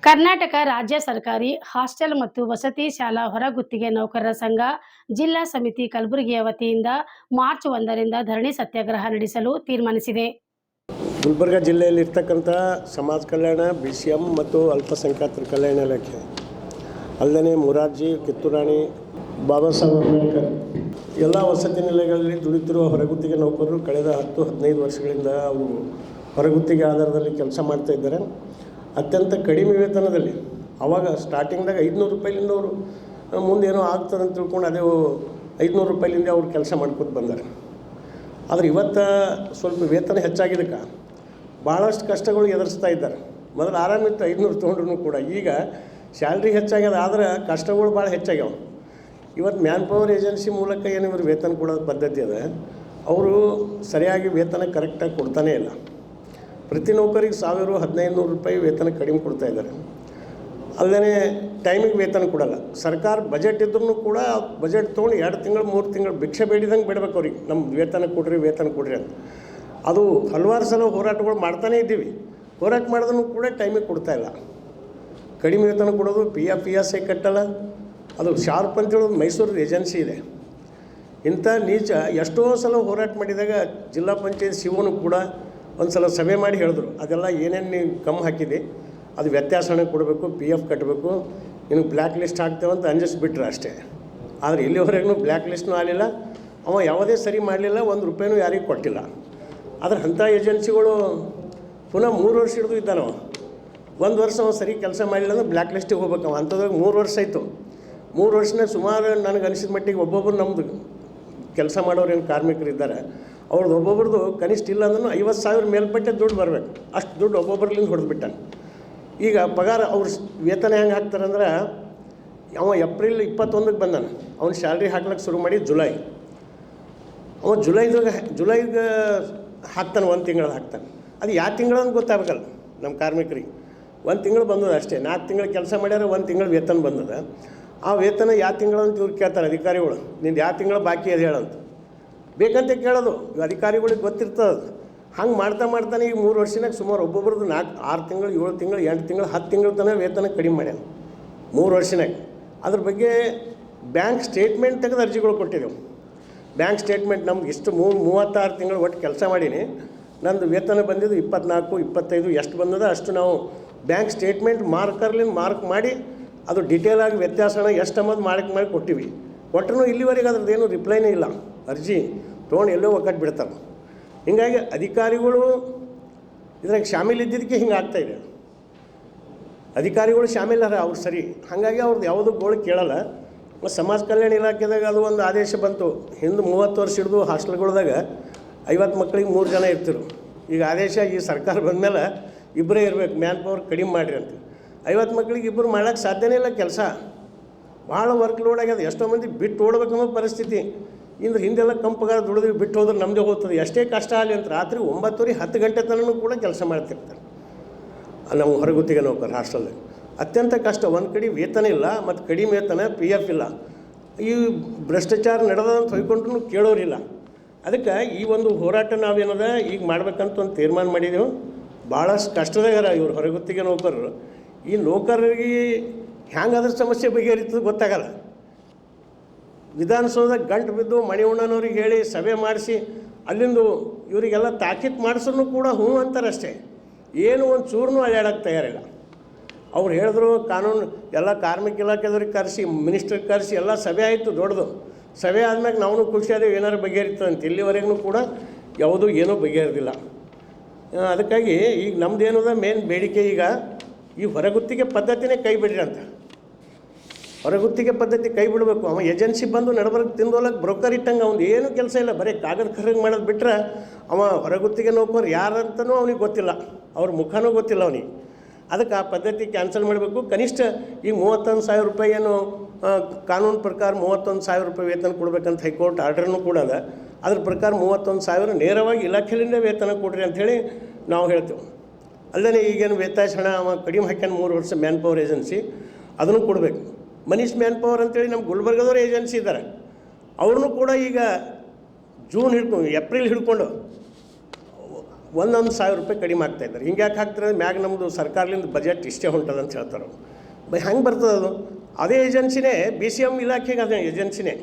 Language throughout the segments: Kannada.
ಕರ್ನಾಟಕ ರಾಜ್ಯ ಸರ್ಕಾರಿ ಹಾಸ್ಟೆಲ್ ಮತ್ತು ವಸತಿ ಶಾಲಾ ಹೊರಗುತ್ತಿಗೆ ನೌಕರರ ಸಂಘ ಜಿಲ್ಲಾ ಸಮಿತಿ ಕಲಬುರಗಿಯ ವತಿಯಿಂದ ಮಾರ್ಚ್ 1ರಿಂದ ಧರಣಿ ಸತ್ಯಾಗ್ರಹ ನಡೆಸಲು ತೀರ್ಮಾನಿಸಿದೆ. ಗುಲ್ಬರ್ಗ ಜಿಲ್ಲೆಯಲ್ಲಿರ್ತಕ್ಕಂಥ ಸಮಾಜ ಕಲ್ಯಾಣ, BCM ಮತ್ತು ಅಲ್ಪಸಂಖ್ಯಾತರ ಕಲ್ಯಾಣ ಇಲಾಖೆ ಅಲ್ಲದೆ ಮೊರಾರ್ಜಿ, ಕಿತ್ತೂರಾಣಿ, ಬಾಬಾ ಸಾಹೇಬ್ ಅಂಬೇಡ್ಕರ್ ಎಲ್ಲ ವಸತಿ ನಿಲಯಗಳಲ್ಲಿ ದುಡಿತಿರುವ ಹೊರಗುತ್ತಿಗೆ ನೌಕರರು ಕಳೆದ 10-15 ವರ್ಷಗಳಿಂದ ಅವರು ಹೊರಗುತ್ತಿಗೆ ಆಧಾರದಲ್ಲಿ ಕೆಲಸ ಮಾಡ್ತಾಯಿದ್ದಾರೆ. ಅತ್ಯಂತ ಕಡಿಮೆ ವೇತನದಲ್ಲಿ ಆವಾಗ ಸ್ಟಾರ್ಟಿಂಗ್ದಾಗ 500 ರೂಪಾಯಿಲಿಂದ ಅವರು ಮುಂದೇನೋ ಆಗ್ತದೆ ಅಂತ ತಿಳ್ಕೊಂಡು ಅದೇ 500 ರೂಪಾಯಿಲಿಂದ ಅವ್ರು ಕೆಲಸ ಮಾಡ್ಕೊತ ಬಂದಾರೆ. ಆದರೆ ಇವತ್ತು ಸ್ವಲ್ಪ ವೇತನ ಹೆಚ್ಚಾಗಿದ್ದಕ್ಕೆ ಭಾಳಷ್ಟು ಕಷ್ಟಗಳು ಎದುರಿಸ್ತಾ ಇದ್ದಾರೆ. ಮೊದಲು ಆರಾಮಿತ್ತು 500 ತೊಗೊಂಡ್ರೂ ಕೂಡ, ಈಗ ಸ್ಯಾಲ್ರಿ ಹೆಚ್ಚಾಗ್ಯದ, ಆದರೆ ಕಷ್ಟಗಳು ಭಾಳ ಹೆಚ್ಚಾಗ್ಯಾವ. ಇವತ್ತು ಮ್ಯಾನ್ ಪವರ್ ಏಜೆನ್ಸಿ ಮೂಲಕ ಏನು ಇವರು ವೇತನ ಕೊಡೋದು ಪದ್ಧತಿ ಅದ, ಅವರು ಸರಿಯಾಗಿ ವೇತನ ಕರೆಕ್ಟಾಗಿ ಕೊಡ್ತಾನೇ ಇಲ್ಲ. ಪ್ರತಿ ನೌಕರಿಗೆ 1000-1500 ರೂಪಾಯಿ ವೇತನ ಕಡಿಮೆ ಕೊಡ್ತಾಯಿದ್ದಾರೆ. ಅಲ್ಲದೇ ಟೈಮಿಗೆ ವೇತನ ಕೊಡಲ್ಲ. ಸರ್ಕಾರ ಬಜೆಟ್ ಇದ್ರೂ ಕೂಡ ಬಜೆಟ್ ತೊಗೊಂಡು 2 ತಿಂಗಳು 3 ತಿಂಗಳು ಭಿಕ್ಷೆ ಬೇಡಿದಂಗೆ ಬಿಡ್ಬೇಕು ಅವ್ರಿಗೆ, ನಮ್ಮ ವೇತನ ಕೊಡ್ರಿ ಅಂತ. ಅದು ಹಲವಾರು ಸಲ ಹೋರಾಟಗಳು ಮಾಡ್ತಾನೇ ಇದ್ದೀವಿ. ಹೋರಾಟ ಮಾಡಿದ್ರೂ ಕೂಡ ಟೈಮಿಗೆ ಕೊಡ್ತಾಯಿಲ್ಲ. ಕಡಿಮೆ ವೇತನ ಕೊಡೋದು, PF ಕಟ್ಟಲ್ಲ. ಅದು ಶಾರ್ಪ್ ಅಂತೇಳೋದು ಮೈಸೂರು ಏಜೆನ್ಸಿ ಇದೆ. ಇಂಥ ನೀಚ ಎಷ್ಟೋ ಸಲ ಹೋರಾಟ ಮಾಡಿದಾಗ ಜಿಲ್ಲಾ ಪಂಚಾಯತ್ ಶಿವನು ಕೂಡ ಒಂದು ಸಲ ಸಭೆ ಮಾಡಿ ಹೇಳಿದ್ರು, ಅದೆಲ್ಲ ಏನೇನು ನೀವು ಕಮ್ಮಿ ಹಾಕಿದೆ ಅದು ವ್ಯತ್ಯಾಸನೇ ಕೊಡಬೇಕು, PF ಕಟ್ಟಬೇಕು, ನಿನಗೆ ಬ್ಲ್ಯಾಕ್ ಲಿಸ್ಟ್ ಹಾಕ್ತೇವಂತ ಅಂಜಿಸ್ಬಿಟ್ರೆ ಅಷ್ಟೇ. ಆದರೆ ಇಲ್ಲಿವರೆಗೂ ಬ್ಲ್ಯಾಕ್ ಲಿಸ್ಟ್ನೂ ಆಗಲಿಲ್ಲ, ಅವ ಯಾವುದೇ ಸರಿ ಮಾಡಲಿಲ್ಲ, 1 ರೂಪಾಯಿನೂ ಯಾರಿಗೂ ಕೊಟ್ಟಿಲ್ಲ. ಆದರೆ ಅಂಥ ಏಜೆನ್ಸಿಗಳು ಪುನಃ 3 ವರ್ಷ ಹಿಡಿದು ಇದ್ದಾನವ. 1 ವರ್ಷ ಅವ ಸರಿ ಕೆಲಸ ಮಾಡಲಿಲ್ಲ ಅಂದ್ರೆ ಬ್ಲ್ಯಾಕ್ ಲಿಸ್ಟಿಗೆ ಹೋಗ್ಬೇಕು. ಅಂಥದ್ರಾಗ 3 ವರ್ಷ ಆಯಿತು. 3 ವರ್ಷನಾಗ ಸುಮಾರು ನನಗೆ ಅನಿಸಿದ ಮಟ್ಟಿಗೆ ಒಬ್ಬೊಬ್ಬರು ನಮ್ಮದು ಕೆಲಸ ಮಾಡೋರು ಏನು ಕಾರ್ಮಿಕರು ಇದ್ದಾರೆ, ಅವ್ರದ್ದು ಒಬ್ಬೊಬ್ರದ್ದು ಕನಿಷ್ಠ ಇಲ್ಲ ಅಂದ್ರೂ 50,000 ಮೇಲ್ಪಟ್ಟೆ ದುಡ್ಡು ಬರಬೇಕು. ಅಷ್ಟು ದುಡ್ಡು ಒಬ್ಬೊಬ್ಬರ್ಲಿಂದ ಹೊಡೆದ್ಬಿಟ್ಟಾನೆ. ಈಗ ಪಗಾರ ಅವ್ರ ವೇತನ ಹೆಂಗೆ ಹಾಕ್ತಾರಂದ್ರೆ, ಅವ ಏಪ್ರಿಲ್ 21ಕ್ಕೆ ಬಂದಾನೆ, ಅವ್ನು ಸ್ಯಾಲ್ರಿ ಹಾಕ್ಲಿಕ್ಕೆ ಶುರು ಮಾಡಿ ಅವ ಜುಲೈಗೆ ಹಾಕ್ತಾನೆ, 1 ತಿಂಗಳು ಹಾಕ್ತಾನೆ. ಅದು ಯಾವ ತಿಂಗಳು ಅಂತ ಗೊತ್ತಾಗಬೇಕಲ್ಲ ನಮ್ಮ ಕಾರ್ಮಿಕರಿಗೆ. 1 ತಿಂಗಳು ಬಂದದ ಅಷ್ಟೇ. 4 ತಿಂಗಳು ಕೆಲಸ ಮಾಡ್ಯಾರ, 1 ತಿಂಗಳು ವೇತನ ಬಂದದ. ಆ ವೇತನ ಯಾವ ತಿಂಗಳು ಅಂತ ಇವ್ರು ಕೇಳ್ತಾರೆ ಅಧಿಕಾರಿಗಳು, ನಿಂದು ಯಾವ ತಿಂಗಳು ಬಾಕಿ ಅದು ಹೇಳಂತ ಬೇಕಂತ ಕೇಳೋದು. ಅಧಿಕಾರಿಗಳಿಗೆ ಗೊತ್ತಿರ್ತದೆ. ಹಂಗೆ ಮಾಡ್ತಾನೆ ಈಗ 3 ವರ್ಷನಾಗ ಸುಮಾರು ಒಬ್ಬೊಬ್ರದ್ದು 6 ತಿಂಗಳು, 7 ತಿಂಗಳು, 8 ತಿಂಗಳು, 10 ತಿಂಗಳು ತನಕ ವೇತನ ಕಡಿಮೆ ಮಾಡ್ಯಾನ 3 ವರ್ಷನಾಗ. ಅದ್ರ ಬಗ್ಗೆ ಬ್ಯಾಂಕ್ ಸ್ಟೇಟ್ಮೆಂಟ್ ತೆಗೆದು ಅರ್ಜಿಗಳು ಕೊಟ್ಟಿದ್ದೆವು. ಬ್ಯಾಂಕ್ ಸ್ಟೇಟ್ಮೆಂಟ್ ನಮ್ಗೆ ಇಷ್ಟು 36 ತಿಂಗಳು ಒಟ್ಟು ಕೆಲಸ ಮಾಡೀನಿ, ನಂದು ವೇತನ ಬಂದಿದ್ದು 24, 25 ಎಷ್ಟು ಬಂದದ ಅಷ್ಟು ನಾವು ಬ್ಯಾಂಕ್ ಸ್ಟೇಟ್ಮೆಂಟ್ ಮಾರ್ಕ್ ಮಾಡಿ ಅದು ಡಿಟೇಲಾಗಿ ವ್ಯತ್ಯಾಸನ ಎಷ್ಟು ಅಂಬದು ಮಾಡಿ ಕೊಟ್ಟಿವಿ. ಕೊಟ್ಟರು ಇಲ್ಲಿವರೆಗೆ ಅದ್ರದ್ದೇನು ರಿಪ್ಲೈನೇ ಇಲ್ಲ. ಅರ್ಜಿ ತೊಗೊಂಡು ಎಲ್ಲೋ ಒಕ್ಕಟ್ಟು ಬಿಡ್ತಾರೆ. ಹೀಗಾಗಿ ಅಧಿಕಾರಿಗಳು ಇದ್ರಾಗ ಶಾಮೀಲ್ ಇದ್ದಿದ್ದಕ್ಕೆ ಹಿಂಗೆ ಆಗ್ತಾಯಿದೆ. ಅಧಿಕಾರಿಗಳು ಶಾಮೀಲಾರ ಅವ್ರು ಸರಿ, ಹಾಗಾಗಿ ಅವ್ರದ್ದು ಯಾವುದೂ ಗೋಳು ಕೇಳಲ್ಲ. ಸಮಾಜ ಕಲ್ಯಾಣ ಇಲಾಖೆದಾಗ ಅದು ಒಂದು ಆದೇಶ ಬಂತು. ಹಿಂದೆ 30 ವರ್ಷ ಹಿಡಿದು ಹಾಸ್ಟೆಲ್ಗಳ್ದಾಗ 50 ಮಕ್ಕಳಿಗೆ 3 ಜನ ಇರ್ತಿರು. ಈಗ ಆದೇಶ ಈ ಸರ್ಕಾರ ಬಂದಮೇಲೆ ಇಬ್ಬರೇ ಇರಬೇಕು, ಮ್ಯಾನ್ ಪವರ್ ಕಡಿಮೆ ಮಾಡಿರಿ ಅಂತ. 50 ಮಕ್ಕಳಿಗೆ ಇಬ್ಬರು ಮಾಡೋಕ್ಕೆ ಸಾಧ್ಯನೇ ಇಲ್ಲ ಕೆಲಸ. ಭಾಳ ವರ್ಕ್ ಲೋಡ್ ಆಗ್ಯದ. ಎಷ್ಟೋ ಮಂದಿ ಬಿಟ್ಟು ಓಡಬೇಕನ್ನೋ ಪರಿಸ್ಥಿತಿ. ಇಂದ್ರೆ ಹಿಂದೆಲ್ಲ ಕಂಪಗಾರ ದುಡಿದ್ವಿ, ಬಿಟ್ಟು ಹೋದ್ರೆ ನಮ್ಮದೇ ಹೋಗ್ತದೆ, ಎಷ್ಟೇ ಕಷ್ಟ ಆಗಲಿ ಅಂತ ರಾತ್ರಿ 9-10 ಗಂಟೆ ತನಕ ಕೂಡ ಕೆಲಸ ಮಾಡ್ತಿರ್ತಾರೆ ನಾವು ಹೊರಗುತ್ತಿಗೆ ನೌಕರ ಹಾಸ್ಟೆಲ್ದಾಗ. ಅತ್ಯಂತ ಕಷ್ಟ. ಒಂದು ಕಡೆ ವೇತನ ಇಲ್ಲ, ಮತ್ತು ಕಡಿಮೆ ವೇತನ, PF ಇಲ್ಲ. ಈ ಭ್ರಷ್ಟಾಚಾರ ನಡೆದಂತ ಹೊಯ್ಕೊಂಡ್ರೂ ಕೇಳೋರಿಲ್ಲ. ಅದಕ್ಕೆ ಈ ಒಂದು ಹೋರಾಟ ನಾವೇನದ ಈಗ ಮಾಡ್ಬೇಕಂತ ಒಂದು ತೀರ್ಮಾನ ಮಾಡಿದೆವು. ಭಾಳಷ್ಟು ಕಷ್ಟದಾಗಾರ ಇವರು ಹೊರಗುತ್ತಿಗೆ ನೌಕರರು. ಈ ನೌಕರರಿಗೆ ಹ್ಯಾಂಗೆ ಅದ್ರ ಸಮಸ್ಯೆ ಬಗೆಹರಿತದೆ ಗೊತ್ತಾಗಲ್ಲ. ವಿಧಾನಸೌಧದಾಗ ಗಂಟು ಬಿದ್ದು ಮಣಿವಣ್ಣನವ್ರಿಗೆ ಹೇಳಿ ಸಭೆ ಮಾಡಿಸಿ ಅಲ್ಲಿಂದು ಇವರಿಗೆಲ್ಲ ತಾಕೀತು ಮಾಡಿಸ್ರೂ ಕೂಡ ಹ್ಞೂ ಅಂತಾರಷ್ಟೇ. ಏನು ಒಂದು ಚೂರ್ನೂ ಅಡ್ಯಾಡಕ್ಕೆ ತಯಾರಿಲ್ಲ. ಅವ್ರು ಹೇಳಿದ್ರು ಕಾನೂನು ಎಲ್ಲ ಕಾರ್ಮಿಕ ಇಲಾಖೆದವ್ರಿಗೆ ಕರೆಸಿ, ಮಿನಿಸ್ಟ್ರಿಗೆ ಕರೆಸಿ ಎಲ್ಲ ಸಭೆ ಆಯಿತು ದೊಡ್ಡದು. ಸಭೆ ಆದ್ಮೇಲೆ ನಾವು ಖುಷಿ ಆದೇವು ಏನಾರು ಬಗೆಹರಿತದೆ ಅಂತ. ಇಲ್ಲಿವರೆಗೂ ಕೂಡ ಯಾವುದೂ ಏನೂ ಬಗೆಹರಿದಿಲ್ಲ. ಅದಕ್ಕಾಗಿ ಈಗ ನಮ್ಮದೇನದ ಮೇನ್ ಬೇಡಿಕೆ ಈಗ ಈ ಹೊರಗುತ್ತಿಗೆ ಪದ್ಧತಿನೇ ಕೈ ಬಿಡ್ರಿ ಅಂತ. ಹೊರಗುತ್ತಿಗೆ ಪದ್ಧತಿ ಕೈ ಬಿಡಬೇಕು. ಅವ ಏಜೆನ್ಸಿ ಬಂದು ನಡಬರ್ಗೆ ತಿಂದೋಲಕ್ಕೆ ಬ್ರೋಕರ್ ಇಟ್ಟಂಗೆ ಅವ್ನು ಏನೂ ಕೆಲಸ ಇಲ್ಲ, ಬರೀ ಕಾಗದ ಕರ್ರಂಗೆ ಮಾಡೋದು ಬಿಟ್ಟರೆ ಅವ ಹೊರಗುತ್ತಿಗೆ ನೌಕರು ಯಾರಂತನೂ ಅವ್ನಿಗೆ ಗೊತ್ತಿಲ್ಲ, ಅವ್ರ ಮುಖನೂ ಗೊತ್ತಿಲ್ಲ ಅವನಿಗೆ. ಅದಕ್ಕೆ ಆ ಪದ್ಧತಿ ಕ್ಯಾನ್ಸಲ್ ಮಾಡಬೇಕು. ಕನಿಷ್ಠ ಈಗ 31,000 ರೂಪಾಯಿ ಏನು ಕಾನೂನು ಪ್ರಕಾರ 31,000 ರೂಪಾಯಿ ವೇತನ ಕೊಡಬೇಕಂತ ಹೈಕೋರ್ಟ್ ಆರ್ಡ್ರನ್ನು ಕೂಡ ಅದ. ಅದ್ರ ಪ್ರಕಾರ 31,000 ನೇರವಾಗಿ ಇಲಾಖೆಯಿಂದ ವೇತನ ಕೊಡ್ರಿ ಅಂಥೇಳಿ ನಾವು ಹೇಳ್ತೇವೆ. ಅಲ್ಲದೆ ಈಗೇನು ವೇತನ ಅವ ಕಡಿಮೆ ಹಾಕ್ಯಾನ 3 ವರ್ಷ ಮ್ಯಾನ್ ಪವರ್ ಏಜೆನ್ಸಿ, ಅದನ್ನು ಕೊಡಬೇಕು. ಮನೀಶ್ ಮ್ಯಾನ್ ಪವರ್ ಅಂತೇಳಿ ನಮ್ಮ ಗುಲ್ಬರ್ಗದವ್ರು ಏಜೆನ್ಸಿ ಇದ್ದಾರೆ, ಅವ್ರನ್ನೂ ಕೂಡ ಈಗ ಏಪ್ರಿಲ್ ಹಿಡ್ಕೊಂಡು ಒಂದೊಂದು ₹1,000 ಕಡಿಮೆ ಆಗ್ತಾಯಿದ್ದಾರೆ. ಹಿಂಗೆ ಯಾಕೆ ಹಾಕ್ತಾರೆ? ಮ್ಯಾಗ ನಮ್ಮದು ಸರ್ಕಾರದಿಂದ ಬಜೆಟ್ ಇಷ್ಟೇ ಹೊಂಟದ ಅಂತ ಹೇಳ್ತಾರೆ. ಹೆಂಗೆ ಬರ್ತದೆ ಅದು? ಅದೇ ಏಜೆನ್ಸಿನೇ BCM ಇಲಾಖೆಗೆ ಅದೇ ಏಜೆನ್ಸಿನೇ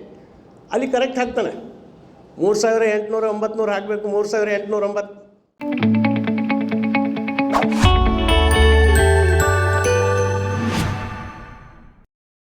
ಅಲ್ಲಿ ಕರೆಕ್ಟ್ ಹಾಕ್ತಾನೆ. 3,800 900 ಹಾಕಬೇಕು, 3,809